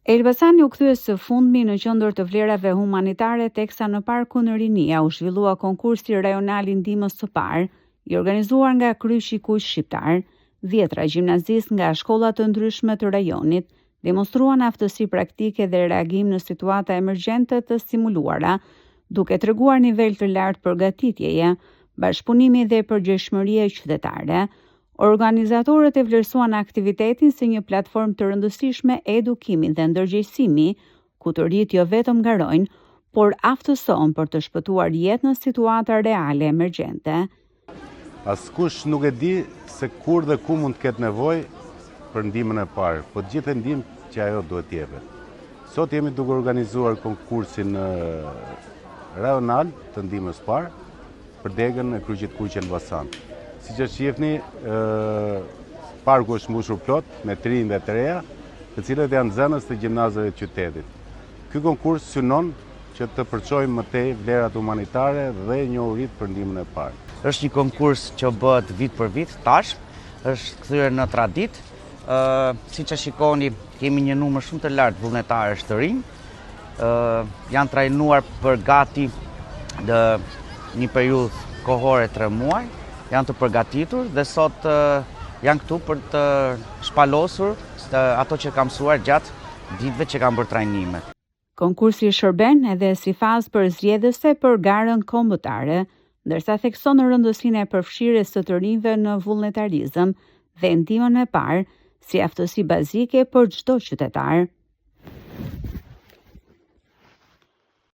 Elbasani u kthye së fundmi në qendër të vlerave humanitare, teksa në parkun në Rinia u zhvillua konkursi rajonal i ndihmës së parë, i organizuar nga Kryqi i Kuq Shqiptar. 10 gjimnazistë nga shkolla të ndryshme të rajonit demonstruan aftësi praktike dhe reagim në situata emergjente të simuluara, duke treguar nivel të lartë përgatitjeje, bashkëpunimi dhe përgjegjshmërie qytetare. Organizatorët e vlerësuan aktivitetin si një platformë të rëndësishme e edukimit dhe ndërgjegjësimi, ku të rinjt jo vetëm garojnë, por aftësohen për të shpëtuar jetë në situata reale emergjente. Askush nuk e di se kur dhe ku mund të ketë nevojë për ndihmën e parë, po të gjithë ndihmë që ajo duhet të jepet. Sot jemi duke organizuar konkursin rajonal të ndihmës parë për degën e Kryqit Kuq Elbasan. Siç e shihni, parku është mbushur plot me të rinj dhe të reja, të cilët janë nxënës të gjimnazeve të qytetit. Ky konkurs synon që të përçojmë më tej vlerat humanitare dhe njohuritë për ndihmën e parë. Është një konkurs që bëhet vit për vit, tash është kthyer në traditë. Siç e shikoni, kemi një numër shumë të lartë vullnetarësh të rinj. Janë trajnuar për gati një periudhë kohore 3 muaj. Janë të përgatitur dhe sot janë këtu për të shpalosur ato që kam mësuar gjatë ditëve që kam bërë trajnime. Konkursi shërben edhe si fazë përzgjedhëse për garën kombëtare, ndërsa thekson rëndësinë e përfshirjes së të rinjve në vullnetarizëm dhe ndihmën e parë si aftësi bazike për çdo qytetar.